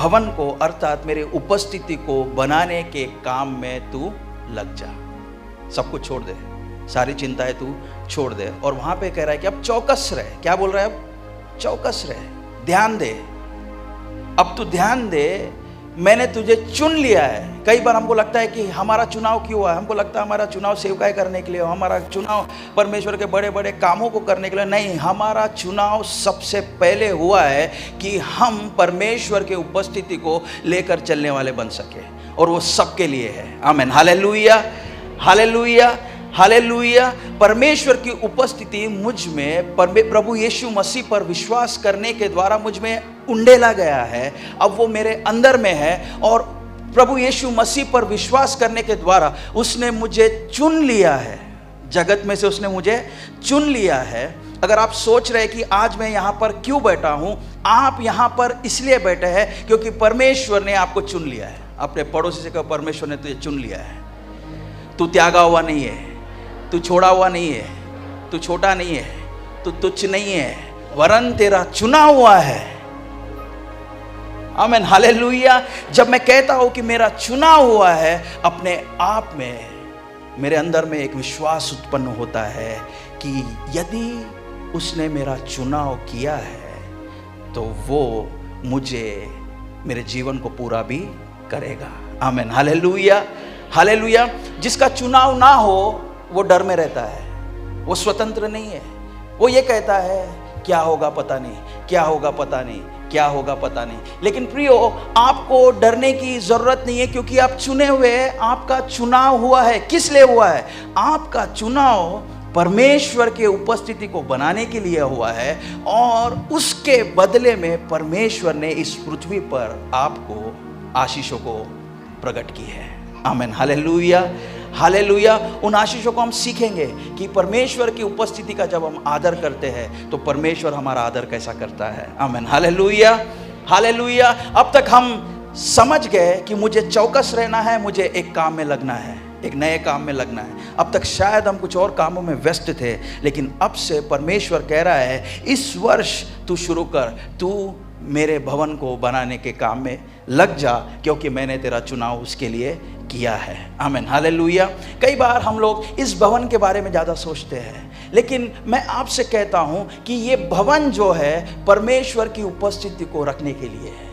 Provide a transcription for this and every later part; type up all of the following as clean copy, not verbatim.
भवन को अर्थात मेरे उपस्थिति को बनाने के काम में तू लग जा। सब कुछ छोड़ दे, सारी चिंताएं तू छोड़ दे। और वहां पे कह रहा है कि अब चौकस रहे। क्या बोल रहा है? अब चौकस रहे, ध्यान दे। अब तू ध्यान दे, मैंने तुझे चुन लिया है। कई बार हमको लगता है कि हमारा चुनाव क्यों हुआ? हमको लगता है हमारा चुनाव सेवकाई करने के लिए, हमारा चुनाव परमेश्वर के बड़े बड़े कामों को करने के लिए नहीं। हमारा चुनाव सबसे पहले हुआ है कि हम परमेश्वर के उपस्थिति को लेकर चलने वाले बन सके, और वो सबके लिए है। आमीन, हालेलुया, हालेलुया, हालेलुया। परमेश्वर की उपस्थिति मुझ में प्रभु यीशु मसीह पर विश्वास करने के द्वारा मुझ में उंडेला गया है। अब वो मेरे अंदर में है, और प्रभु यीशु मसीह पर विश्वास करने के द्वारा उसने मुझे चुन लिया है। जगत में से उसने मुझे चुन लिया है। अगर आप सोच रहे कि आज मैं यहाँ पर क्यों बैठा हूँ, आप यहाँ पर इसलिए बैठे हैं क्योंकि परमेश्वर ने आपको चुन लिया है। अपने पड़ोसी से कहो, परमेश्वर ने तुझे चुन लिया है। तू त्यागा हुआ नहीं है, तू छोड़ा हुआ नहीं है, तू छोटा नहीं है, तू तुच्छ नहीं है, वरन तेरा चुना हुआ है। आमीन, हालेलुया। जब मैं कहता हूं कि मेरा चुना हुआ है, अपने आप में मेरे अंदर में एक विश्वास उत्पन्न होता है कि यदि उसने मेरा चुनाव किया है तो वो मुझे मेरे जीवन को पूरा भी करेगा। आमीन, हालेलुया, हालेलुया। जिसका चुनाव ना हो वो डर में रहता है, वो स्वतंत्र नहीं है। वो ये कहता है क्या होगा पता नहीं, क्या होगा पता नहीं, क्या होगा पता नहीं। लेकिन प्रियो, आपको डरने की जरूरत नहीं है, क्योंकि आप चुने हुए हैं। आपका चुनाव हुआ है। किस लिए हुआ है? आपका चुनाव परमेश्वर के उपस्थिति को बनाने के लिए हुआ है, और उसके बदले में परमेश्वर ने इस पृथ्वी पर आपको आशीषों को प्रकट की है। आमीन, हालेलुया, हालेलुया। उन आशीषों को हम सीखेंगे कि परमेश्वर की उपस्थिति का जब हम आदर करते हैं तो परमेश्वर हमारा आदर कैसा करता है। आमीन, हालेलुया, हालेलुया। अब तक हम समझ गए कि मुझे चौकस रहना है, मुझे एक काम में लगना है, एक नए काम में लगना है। अब तक शायद हम कुछ और कामों में व्यस्त थे, लेकिन अब से परमेश्वर कह रहा है इस वर्ष तू शुरू कर, तू मेरे भवन को बनाने के काम में लग जा, क्योंकि मैंने तेरा चुनाव उसके लिए किया है। आमीन, हालेलुया। कई बार हम लोग इस भवन के बारे में ज़्यादा सोचते हैं, लेकिन मैं आपसे कहता हूं कि ये भवन जो है परमेश्वर की उपस्थिति को रखने के लिए है।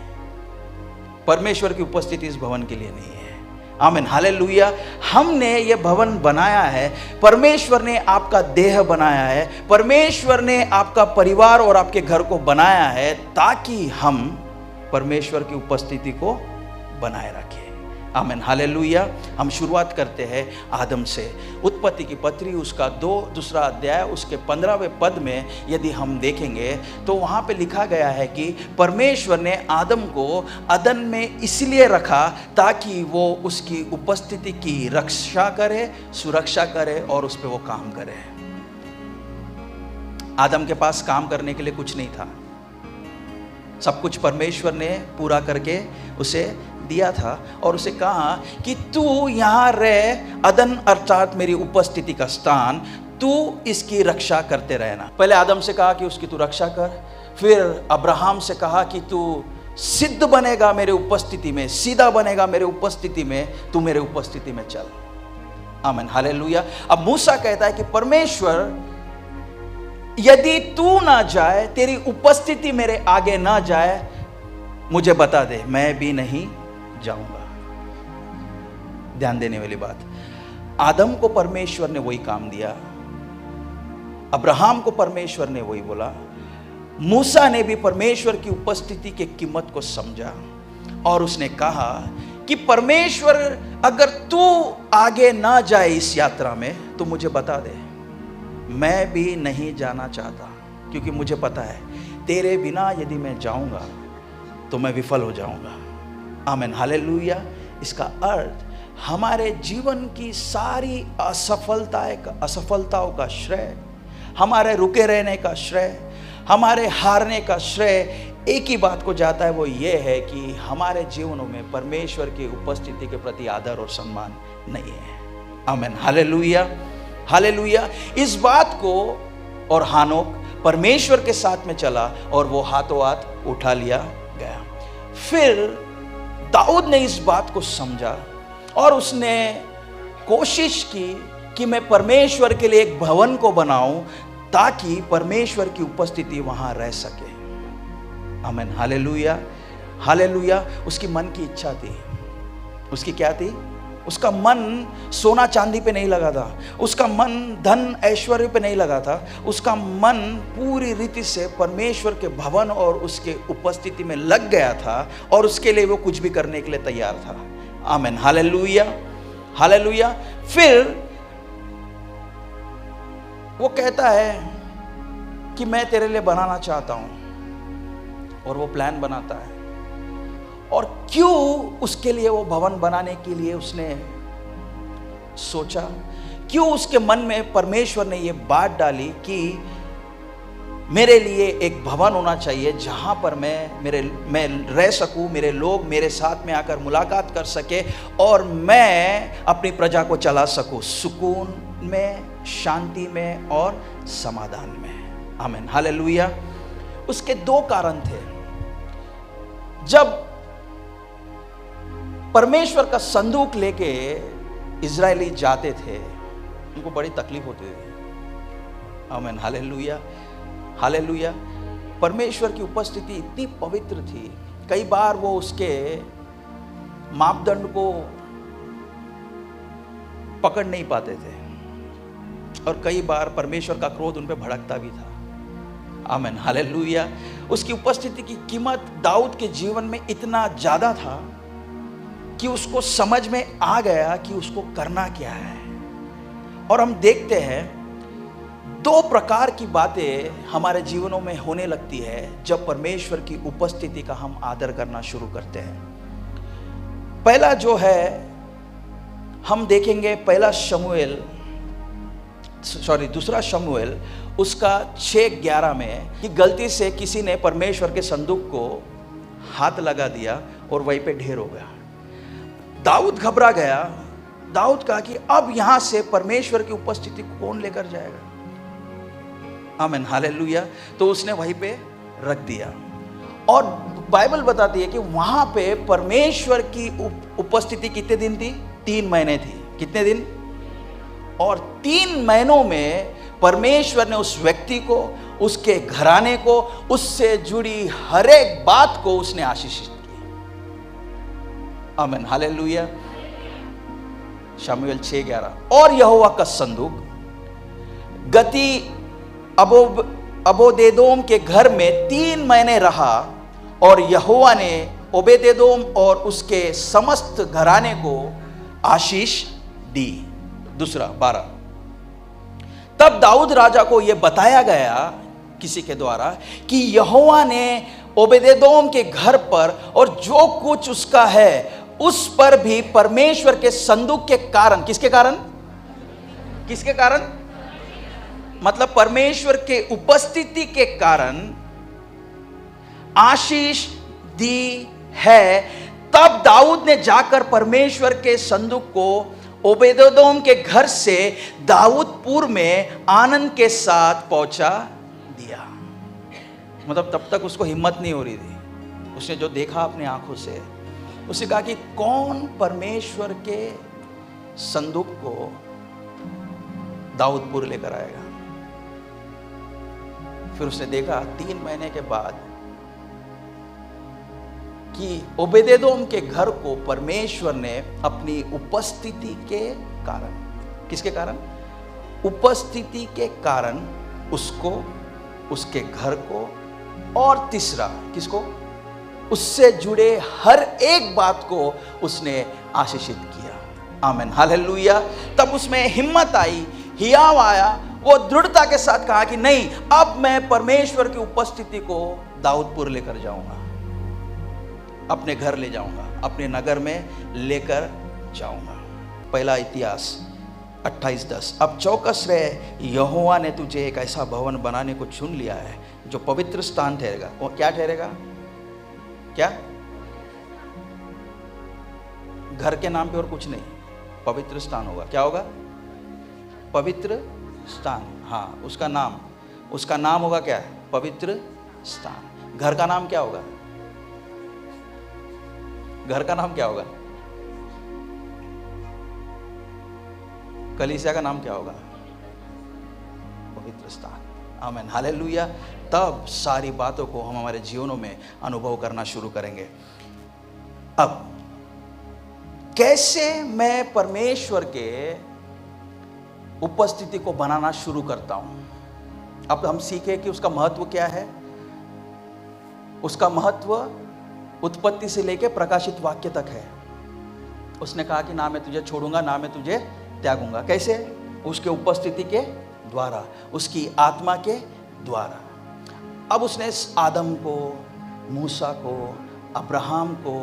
परमेश्वर की उपस्थिति इस भवन के लिए नहीं है। आमीन, हालेलुया। हमने ये भवन बनाया है, परमेश्वर ने आपका देह बनाया है, परमेश्वर ने आपका परिवार और आपके घर को बनाया है, ताकि हम परमेश्वर की उपस्थिति को बनाए रखें। आमीन, हालेलुया। हम शुरुआत करते हैं आदम से। उत्पत्ति की पत्री उसका 2 अध्याय उसके 15वें पद में यदि हम देखेंगे तो वहाँ पे लिखा गया है कि परमेश्वर ने आदम को अदन में इसलिए रखा ताकि वो उसकी उपस्थिति की रक्षा करे, सुरक्षा करे और उस पर वो काम करे। आदम के पास काम करने के लिए कुछ नहीं था, सब कुछ परमेश्वर ने पूरा करके उसे दिया था, और उसे कहा कि तू यहाँ रह, अदन अर्थात मेरी उपस्थिति का स्थान, तू इसकी रक्षा करते रहना। पहले आदम से कहा कि उसकी तू रक्षा कर, फिर अब्राहम से कहा कि तू सिद्ध बनेगा मेरे उपस्थिति में, सीधा बनेगा मेरे उपस्थिति में, तू मेरे उपस्थिति में चल। आमीन, हालेलुया। अब मूसा कहता है कि परमेश्वर यदि तू ना जाए, तेरी उपस्थिति मेरे आगे ना जाए, मुझे बता दे, मैं भी नहीं जाऊंगा। ध्यान देने वाली बात, आदम को परमेश्वर ने वही काम दिया, अब्राहम को परमेश्वर ने वही बोला, मूसा ने भी परमेश्वर की उपस्थिति की कीमत को समझा, और उसने कहा कि परमेश्वर अगर तू आगे ना जाए इस यात्रा में तो मुझे बता दे, मैं भी नहीं जाना चाहता, क्योंकि मुझे पता है तेरे बिना यदि मैं जाऊंगा तो मैं विफल हो जाऊंगा। आमीन, हालेलुया। इसका अर्थ हमारे जीवन की सारी असफलताओं का श्रेय, हमारे रुके रहने का श्रेय, हमारे हारने का श्रेय एक ही बात को जाता है, वो ये है कि हमारे जीवनों में परमेश्वर की उपस्थिति के प्रति आदर और सम्मान नहीं है। आमीन, हालेलुया, हालेलुया। इस बात को, और हानोक परमेश्वर के साथ में चला और वो हाथों हाथ उठा लिया गया। फिर दाऊद ने इस बात को समझा और उसने कोशिश की कि मैं परमेश्वर के लिए एक भवन को बनाऊं ताकि परमेश्वर की उपस्थिति वहां रह सके। आमीन, हालेलुया, हालेलुया। उसकी मन की इच्छा थी। उसकी क्या थी? उसका मन सोना चांदी पे नहीं लगा था, उसका मन धन ऐश्वर्य पे नहीं लगा था, उसका मन पूरी रीति से परमेश्वर के भवन और उसके उपस्थिति में लग गया था और उसके लिए वो कुछ भी करने के लिए तैयार था। आमीन, हालेलुया, हालेलुया। फिर वो कहता है कि मैं तेरे लिए बनाना चाहता हूं और वो प्लान बनाता है। और क्यों उसके लिए वो भवन बनाने के लिए उसने सोचा, क्यों उसके मन में परमेश्वर ने ये बात डाली कि मेरे लिए एक भवन होना चाहिए जहां पर मैं रह सकूं, मेरे लोग मेरे साथ में आकर मुलाकात कर सके और मैं अपनी प्रजा को चला सकूं सुकून में, शांति में और समाधान में। आमीन, हालेलुया। उसके दो कारण थे। जब परमेश्वर का संदूक लेके इजरायली जाते थे, उनको बड़ी तकलीफ होती थी। आमीन, हालेलुया, हालेलुया। परमेश्वर की उपस्थिति इतनी पवित्र थी, कई बार वो उसके मापदंड को पकड़ नहीं पाते थे और कई बार परमेश्वर का क्रोध उन पे भड़कता भी था। आमीन, हालेलुया। उसकी उपस्थिति की कीमत दाऊद के जीवन में इतना ज्यादा था कि उसको समझ में आ गया कि उसको करना क्या है। और हम देखते हैं दो प्रकार की बातें हमारे जीवनों में होने लगती है जब परमेश्वर की उपस्थिति का हम आदर करना शुरू करते हैं। पहला जो है हम देखेंगे दूसरा शमूएल उसका 6:11 में कि गलती से किसी ने परमेश्वर के संदूक को हाथ लगा दिया और वहीं पे ढेर हो गया। दाऊद घबरा गया। दाऊद कहा कि अब यहां से परमेश्वर की उपस्थिति को कौन लेकर जाएगा। आमीन, हालेलुया। तो उसने वहीं पे रख दिया और बाइबल बताती है कि वहां पे परमेश्वर की उपस्थिति कितने दिन थी? 3 महीने थी। कितने दिन? और 3 महीनों में परमेश्वर ने उस व्यक्ति को, उसके घराने को, उससे जुड़ी हर एक बात को उसने आशीषित की। आमीन, हालेलुया। शमूएल 6:11। और यहोवा का संदूक गती अबोदेदोम के घर में 3 महीने रहा और यहोवा ने ओबेदेदोम और उसके समस्त घराने को आशीष दी। दूसरा 12। तब दाऊद राजा को यह बताया गया किसी के द्वारा कि यहोवा ने ओबेदेदोम के घर पर और जो कुछ उसका है उस पर भी परमेश्वर के संदूक के कारण, किसके कारण? किसके कारण? मतलब परमेश्वर के उपस्थिति के कारण आशीष दी है। तब दाऊद ने जाकर परमेश्वर के संदूक को ओबेदेदोम के घर से दाऊदपुर में आनंद के साथ पहुंचा दिया। मतलब तब तक उसको हिम्मत नहीं हो रही थी। उसने जो देखा अपने आंखों से, उसने कहा कि कौन परमेश्वर के संदूक को दाऊदपुर लेकर आएगा। फिर उसने देखा 3 महीने के बाद कि ओबेदेदोम के घर को परमेश्वर ने अपनी उपस्थिति के कारण, किसके कारण? उपस्थिति के कारण उसको, उसके घर को और तीसरा किसको? उससे जुड़े हर एक बात को उसने आशीषित किया। आमीन, हालेलुया। तब उसमें हिम्मत आई, हियाव आया। वो दृढ़ता के साथ कहा कि नहीं, अब मैं परमेश्वर की उपस्थिति को दाऊदपुर लेकर जाऊंगा, अपने घर ले जाऊंगा, अपने नगर में लेकर जाऊंगा। पहला इतिहास 28:10। अब चौकस रहे, यहोवा ने तुझे एक ऐसा भवन बनाने को चुन लिया है जो पवित्र स्थान ठहरेगा। वो क्या ठहरेगा? क्या? घर के नाम पे और कुछ नहीं, पवित्र स्थान होगा। क्या होगा? पवित्र स्थान। हाँ, उसका नाम होगा क्या? पवित्र स्थान। घर का नाम क्या होगा? घर का नाम क्या होगा? कलीसिया का नाम क्या होगा? पवित्र स्थान। आमीन, हालेलुया। तब सारी बातों को हम हमारे जीवनों में अनुभव करना शुरू करेंगे। अब कैसे मैं परमेश्वर के उपस्थिति को बनाना शुरू करता हूं? अब हम सीखे कि उसका महत्व क्या है। उसका महत्व उत्पत्ति से लेकर प्रकाशित वाक्य तक है। उसने कहा कि ना मैं तुझे छोड़ूंगा, ना मैं तुझे त्यागूंगा। कैसे? उसके उपस्थिति के द्वारा, उसकी आत्मा के द्वारा। अब उसने आदम को, मूसा को, अब्राहम को,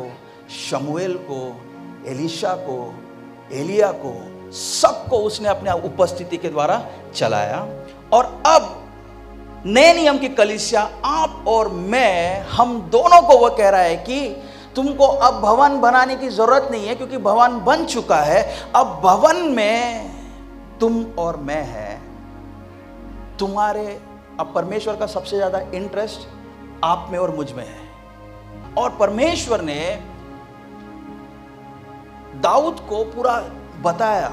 शमूएल को, एलीशा को, एलिया को, सबको उसने अपने उपस्थिति के द्वारा चलाया। और अब नए नियम की कलीसिया, आप और मैं, हम दोनों को वो कह रहा है कि तुमको अब भवन बनाने की जरूरत नहीं है, क्योंकि भवन बन चुका है। अब भवन में तुम और मैं है। तुम्हारे अब परमेश्वर का सबसे ज्यादा इंटरेस्ट आप में और मुझ में है। और परमेश्वर ने दाऊद को पूरा बताया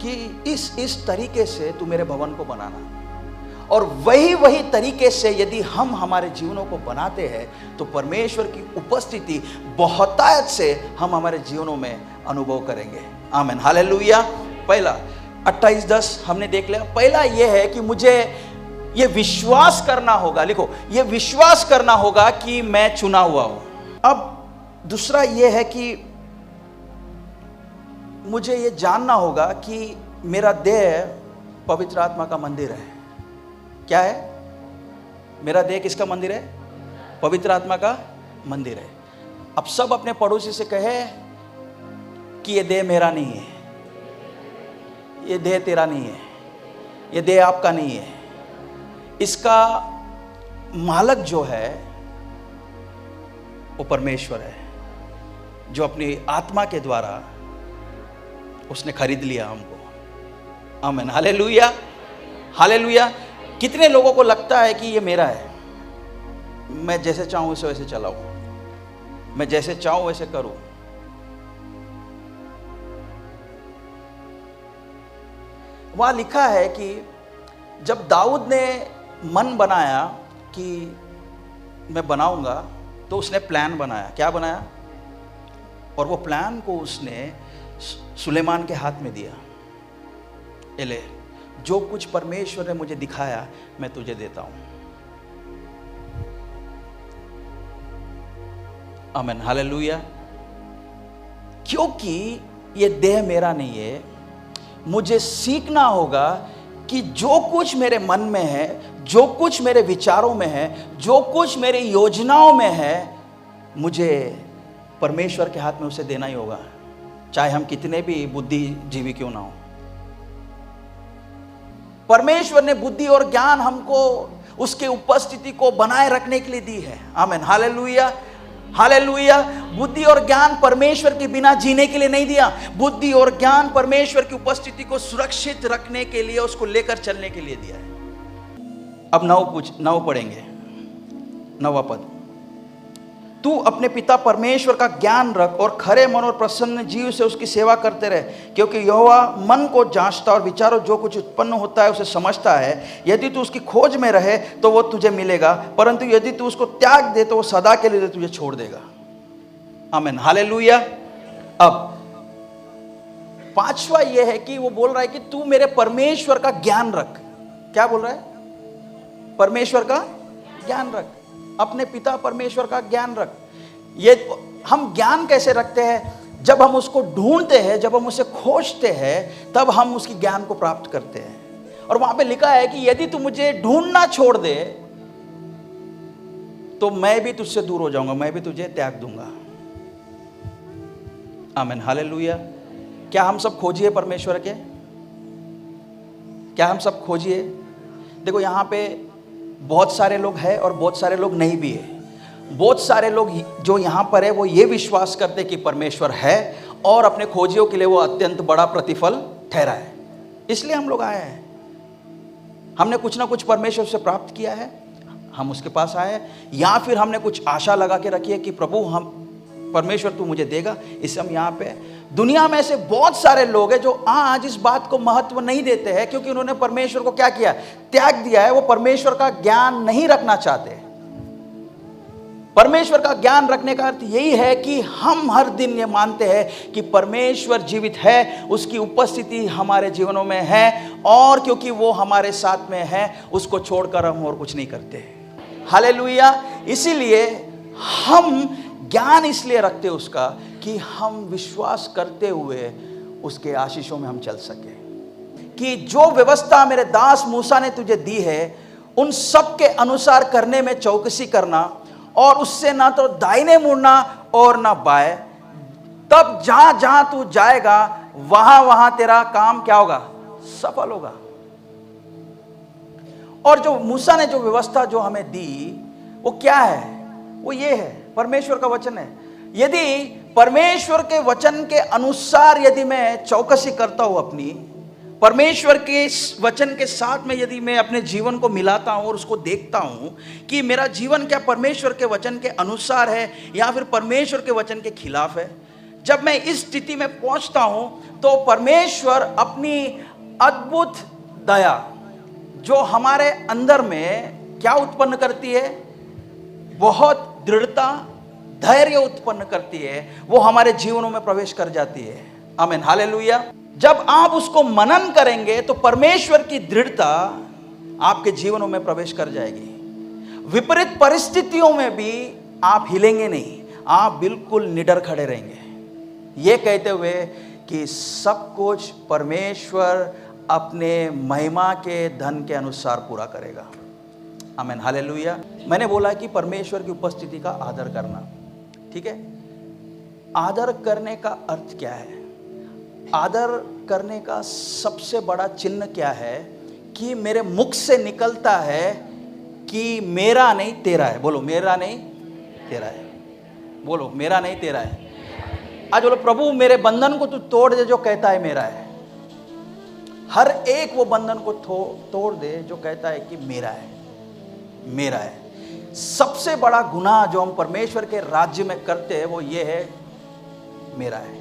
कि इस तरीके से तू मेरे भवन को बनाना। और वही तरीके से यदि हम हमारे जीवनों को बनाते हैं तो परमेश्वर की उपस्थिति बहुतायत से हम हमारे जीवनों में अनुभव करेंगे। आमीन, हालेलुया। पहला 28:10 हमने देख लिया। पहला यह है कि मुझे ये विश्वास करना होगा, लिखो, ये विश्वास करना होगा कि मैं चुना हुआ हूं। अब दूसरा यह है कि मुझे ये जानना होगा कि मेरा देह पवित्र आत्मा का मंदिर है। क्या है? मेरा देह किसका मंदिर है? पवित्र आत्मा का मंदिर है। अब सब अपने पड़ोसी से कहे कि ये देह मेरा नहीं है, ये देह तेरा नहीं है, ये देह आपका नहीं है। इसका मालक जो है वो परमेश्वर है, जो अपनी आत्मा के द्वारा उसने खरीद लिया हमको। आमीन, हालेलुया, हालेलुया। कितने लोगों को लगता है कि ये मेरा है, मैं जैसे चाहूं वैसे चलाऊं, मैं जैसे चाहूं वैसे करूं। वहां लिखा है कि जब दाऊद ने मन बनाया कि मैं बनाऊंगा, तो उसने प्लान बनाया। क्या बनाया? और वो प्लान को उसने सुलेमान के हाथ में दिया। एले, जो कुछ परमेश्वर ने मुझे दिखाया मैं तुझे देता हूं। आमीन, हालेलुया। क्योंकि ये देह मेरा नहीं है, मुझे सीखना होगा कि जो कुछ मेरे मन में है, जो कुछ मेरे विचारों में है, जो कुछ मेरी योजनाओं में है, मुझे परमेश्वर के हाथ में उसे देना ही होगा, चाहे हम कितने भी बुद्धिजीवी क्यों ना हो। परमेश्वर ने बुद्धि और ज्ञान हमको उसके उपस्थिति को बनाए रखने के लिए दी है। आमीन, हालेलुया, हालेलुया। बुद्धि और ज्ञान परमेश्वर के बिना जीने के लिए नहीं दिया। बुद्धि और ज्ञान परमेश्वर की उपस्थिति को सुरक्षित रखने के लिए, उसको लेकर चलने के लिए दिया है। अब 9 पढ़ेंगे, 9वां पद। तू अपने पिता परमेश्वर का ज्ञान रख और खरे मन और प्रसन्न जीव से उसकी सेवा करते रहे, क्योंकि यहोवा मन को जांचता और विचारों जो कुछ उत्पन्न होता है उसे समझता है। यदि तू उसकी खोज में रहे तो वो तुझे मिलेगा, परंतु यदि तू उसको त्याग दे तो वो सदा के लिए तुझे छोड़ देगा। आमीन, हालेलुया। अब पांचवा यह है कि वो बोल रहा है कि तू मेरे परमेश्वर का ज्ञान रख। क्या बोल रहा है? परमेश्वर का ज्ञान रख, अपने पिता परमेश्वर का ज्ञान रख। ये हम ज्ञान कैसे रखते हैं? जब हम उसको ढूंढते हैं, जब हम उसे खोजते हैं, तब हम उसकी ज्ञान को प्राप्त करते हैं। और वहां पे लिखा है कि यदि तू मुझे ढूंढना छोड़ दे तो मैं भी तुझसे दूर हो जाऊंगा, मैं भी तुझे त्याग दूंगा। आमीन, हालेलुया। क्या हम सब खोजिए परमेश्वर के? क्या हम सब खोजिए? देखो, यहां पे बहुत सारे लोग हैं और बहुत सारे लोग नहीं भी है। बहुत सारे लोग जो यहाँ पर है वो ये विश्वास करते कि परमेश्वर है और अपने खोजियों के लिए वो अत्यंत बड़ा प्रतिफल ठहरा है, इसलिए हम लोग आए हैं। हमने कुछ ना कुछ परमेश्वर से प्राप्त किया है, हम उसके पास आए हैं। या फिर हमने कुछ आशा लगा के रखी है कि प्रभु परमेश्वर तू मुझे देगा। इस हम यहाँ पे दुनिया में ऐसे बहुत सारे लोग हैं जो आज इस बात को महत्व नहीं देते हैं, क्योंकि उन्होंने परमेश्वर को क्या किया, त्याग दिया है। वो परमेश्वर का ज्ञान नहीं रखना चाहते। परमेश्वर का ज्ञान रखने का अर्थ यही है कि हम हर दिन ये मानते हैं कि परमेश्वर जीवित है, उसकी उपस्थिति हमारे जीवनों में है, और क्योंकि वो हमारे साथ में है उसको छोड़कर हम और कुछ नहीं करते। हालेलुया। इसीलिए हम ज्ञान इसलिए रखते उसका कि हम विश्वास करते हुए उसके आशीषों में हम चल सके, कि जो व्यवस्था मेरे दास मूसा ने तुझे दी है उन सब के अनुसार करने में चौकसी करना, और उससे ना तो दाहिने मुड़ना और ना बाएं। तब जहां जहां तू जाएगा वहां वहां तेरा काम क्या होगा, सफल होगा। और जो मूसा ने जो व्यवस्था जो हमें दी वो क्या है, वो ये है, परमेश्वर का वचन है। यदि परमेश्वर के वचन के अनुसार यदि मैं चौकसी करता हूं अपनी, परमेश्वर के वचन के साथ में यदि मैं अपने जीवन को मिलाता हूं और उसको देखता हूं कि मेरा जीवन क्या परमेश्वर के वचन के अनुसार है या फिर परमेश्वर के वचन के खिलाफ है, जब मैं इस स्थिति में पहुंचता हूं तो परमेश्वर अपनी अद्भुत दया जो हमारे अंदर में क्या उत्पन्न करती है, बहुत दृढ़ता, धैर्य उत्पन्न करती है, वो हमारे जीवनों में प्रवेश कर जाती है। आमीन, हालेलुया। जब आप उसको मनन करेंगे तो परमेश्वर की दृढ़ता आपके जीवनों में प्रवेश कर जाएगी। विपरीत परिस्थितियों में भी आप हिलेंगे नहीं, आप बिल्कुल निडर खड़े रहेंगे, ये कहते हुए कि सब कुछ परमेश्वर अपने महिमा के धन के अनुसार पूरा करेगा। आमीन, हालेलुया। मैंने बोला कि परमेश्वर की उपस्थिति का आदर करना, ठीक है। आदर करने का अर्थ क्या है? आदर करने का सबसे बड़ा चिन्ह क्या है कि मेरे मुख से निकलता है कि मेरा नहीं तेरा है। बोलो, मेरा नहीं तेरा है। बोलो, मेरा नहीं तेरा है। आज बोलो, प्रभु मेरे बंधन को तू तोड़ दे जो कहता है मेरा है। हर एक वो बंधन को तोड़ दे जो कहता है कि मेरा है, मेरा है। सबसे बड़ा गुनाह जो हम परमेश्वर के राज्य में करते हैं वो ये है, मेरा है।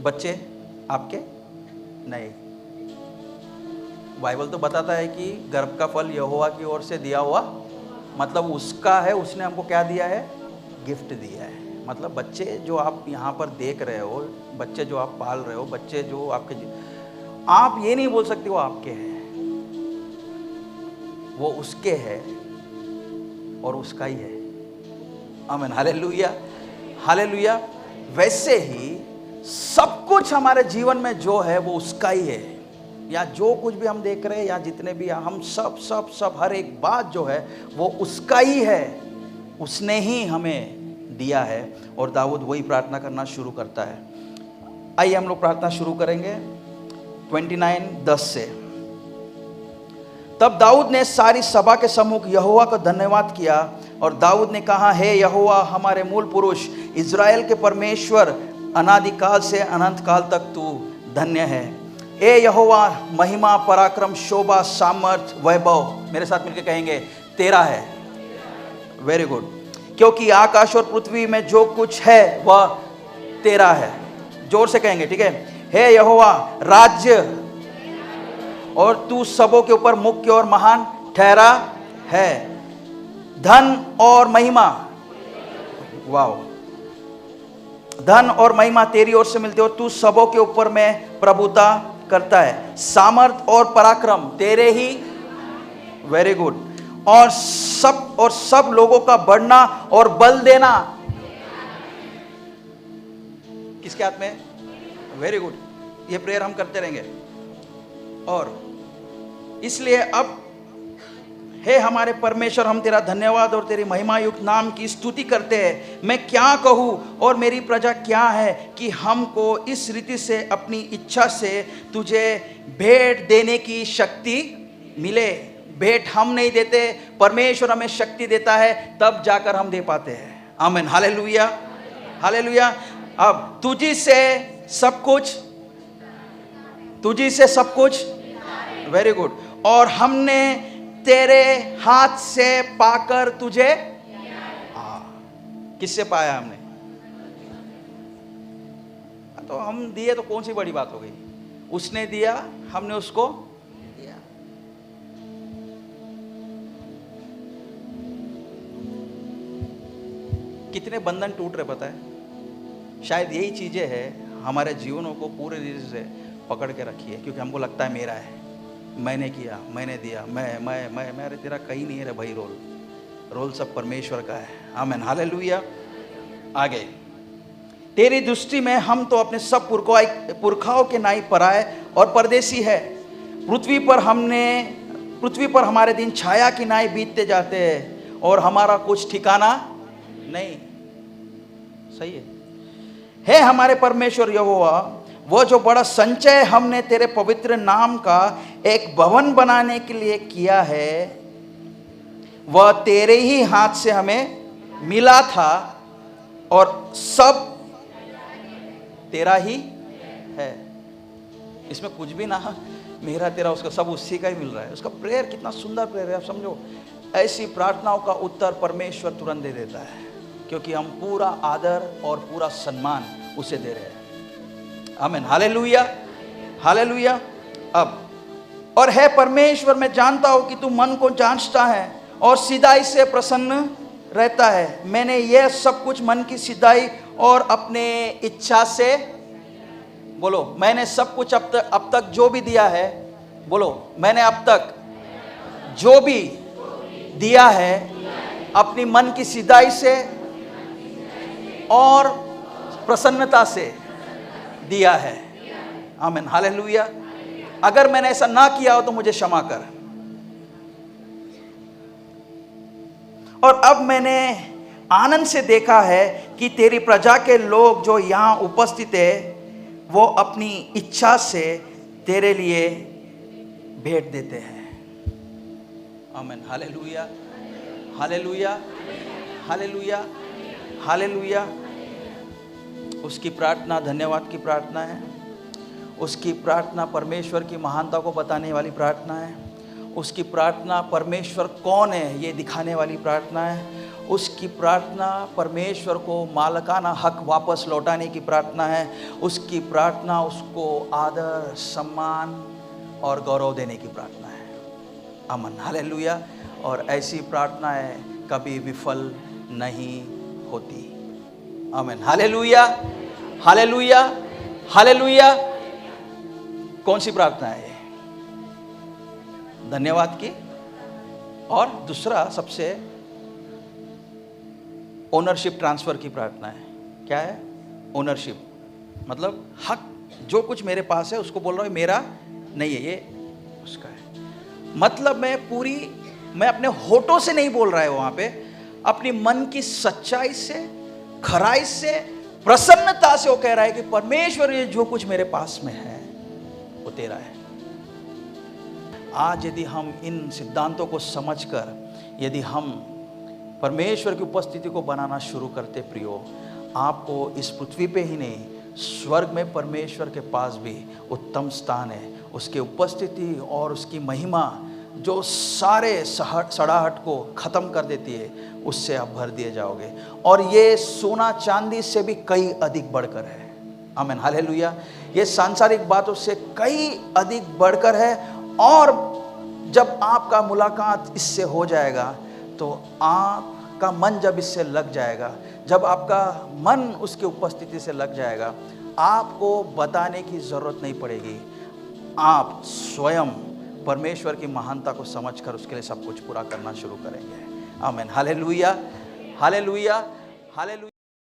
बच्चे आपके नहीं, बाइबल तो बताता है कि गर्भ का फल यहोवा की ओर से दिया हुआ, मतलब उसका है, उसने हमको क्या दिया है, गिफ्ट दिया है। मतलब बच्चे जो आप यहाँ पर देख रहे हो, बच्चे जो आप पाल रहे हो, बच्चे जो आपके, आप ये नहीं बोल सकते वो आपके हैं, वो उसके है और उसका ही है। आमीन, हालेलुया, हालेलुया। वैसे ही सब कुछ हमारे जीवन में जो है वो उसका ही है, या जो कुछ भी हम देख रहे हैं या जितने भी हम सब हर एक बात जो है वो उसका ही है, उसने ही हमें दिया है। और दाऊद वही प्रार्थना करना शुरू करता है। आइए हम लोग प्रार्थना शुरू करेंगे 29:10 से। तब दाऊद ने सारी सभा के सम्मुख यहोवा को धन्यवाद किया, और दाऊद ने कहा, हे यहोवा हमारे मूल पुरुष इज़राइल के परमेश्वर, अनादिकाल से अनंत काल तक तू धन्य है। ए यहोवा महिमा, पराक्रम, शोभा, सामर्थ, वैभव, मेरे साथ मिलकर कहेंगे, तेरा है। Very good. क्योंकि आकाश और पृथ्वी में जो कुछ है वह तेरा है। जोर से कहेंगे, ठीक है। हे यहोवा राज्य और तू सबों के ऊपर मुख्य और महान ठहरा है। धन और महिमा, वाओ, धन और महिमा तेरी ओर से मिलती है और तू सबों के ऊपर में प्रभुता करता है। सामर्थ और पराक्रम तेरे ही, वेरी गुड। और सब लोगों का बढ़ना और बल देना किसके हाथ में? Very good. ये प्रेयर हम करते रहेंगे। और इसलिए अब हे हमारे परमेश्वर, हम तेरा धन्यवाद और तेरी महिमा युक्त नाम की स्तुति करते हैं। मैं क्या कहूँ और मेरी प्रजा क्या है कि हमको इस रीति से अपनी इच्छा से तुझे भेंट देने की शक्ति मिले। भेंट हम नहीं देते, परमेश्वर हमें शक्ति देता है, तब जाकर हम दे पाते हैं। आमीन, हालेलुया, हालेलुया। अब तुझी से सब कुछ, तुझी से सब कुछ, वेरी गुड। और हमने तेरे हाथ से पाकर तुझे किससे पाया हमने? तो हम दिए तो कौन सी बड़ी बात हो गई? उसने दिया, हमने उसको दिया। कितने बंधन टूट रहे पता है? शायद यही चीजें हैं हमारे जीवनों को पूरे रीति से पकड़ के रखी है, क्योंकि हमको लगता है मेरा है, मैंने किया, मैंने दिया, मैं। अरे तेरा कहीं नहीं है रे भाई, रोल सब परमेश्वर का है। आमीन, हालेलुया। आगे, तेरी दृष्टि में हम तो अपने सब पुरखाओं के नाई पराए और परदेसी है। पृथ्वी पर हमारे दिन छाया की नाई बीतते जाते हैं और हमारा कुछ ठिकाना नहीं। सही है हमारे परमेश्वर यहोवा, वो जो बड़ा संचय हमने तेरे पवित्र नाम का एक भवन बनाने के लिए किया है, वह तेरे ही हाथ से हमें मिला था और सब तेरा ही है। इसमें कुछ भी ना मेरा तेरा उसका, सब उसी का ही मिल रहा है। उसका प्रेयर कितना सुंदर प्रेयर है, आप समझो। ऐसी प्रार्थनाओं का उत्तर परमेश्वर तुरंत दे देता है, क्योंकि हम पूरा आदर और पूरा सम्मान उसे दे रहे हैं। आमीन, हालेलुया, हालेलुया। अब और है परमेश्वर, मैं जानता हूं कि तू मन को जांचता है और सीधाई से प्रसन्न रहता है। मैंने यह सब कुछ मन की सीधाई और अपने इच्छा से, बोलो, मैंने सब कुछ अब तक जो भी दिया है, बोलो, मैंने अब तक जो भी दिया है अपनी मन की सीधाई से और प्रसन्नता से दिया है। आमीन, हालेलुया। अगर मैंने ऐसा ना किया हो तो मुझे क्षमा कर। और अब मैंने आनंद से देखा है कि तेरी प्रजा के लोग जो यहाँ उपस्थित है, वो अपनी इच्छा से तेरे लिए भेंट देते हैं। आमीन, हालेलुया, हालेलुया, हालेलुया, हालेलुया। उसकी प्रार्थना धन्यवाद की प्रार्थना है। उसकी प्रार्थना परमेश्वर की महानता को बताने वाली प्रार्थना है। उसकी प्रार्थना परमेश्वर कौन है ये दिखाने वाली प्रार्थना है। उसकी प्रार्थना परमेश्वर को मालकाना हक वापस लौटाने की प्रार्थना है। उसकी प्रार्थना उसको आदर, सम्मान और गौरव देने की प्रार्थना है। आमीन, हालेलुया। और ऐसी प्रार्थनाएं कभी विफल नहीं होती। आमीन, हालेलुया, हालेलुया, हालेलुया। कौन सी प्रार्थना है? धन्यवाद की। और दूसरा सबसे ओनरशिप ट्रांसफर की प्रार्थना है। क्या है ओनरशिप? मतलब हक, जो कुछ मेरे पास है उसको बोल रहा हूँ मेरा नहीं है, ये उसका है। मतलब मैं अपने होठों से नहीं बोल रहा है, वहां पे अपनी मन की सच्चाई से, खराई से, प्रसन्नता से वो कह रहा है कि परमेश्वर, ये जो कुछ मेरे पास में है वो तेरा है। आज यदि हम इन सिद्धांतों को समझकर यदि हम परमेश्वर की उपस्थिति को बनाना शुरू करते, प्रियो, आपको इस पृथ्वी पे ही नहीं, स्वर्ग में परमेश्वर के पास भी उत्तम स्थान है। उसकी उपस्थिति और उसकी महिमा जो सारे सड़ाहट को ख़त्म कर देती है, उससे आप भर दिए जाओगे। और ये सोना चांदी से भी कई अधिक बढ़कर है। आमीन, हालेलुया। ये सांसारिक बातों से कई अधिक बढ़कर है। और जब आपका मुलाकात इससे हो जाएगा, तो आपका मन जब इससे लग जाएगा, जब आपका मन उसकी उपस्थिति से लग जाएगा, आपको बताने की ज़रूरत नहीं पड़ेगी। आप स्वयं परमेश्वर की महानता को समझकर उसके लिए सब कुछ पूरा करना शुरू करेंगे। आमीन, हालेलुया, हालेलुया, हालेलुया।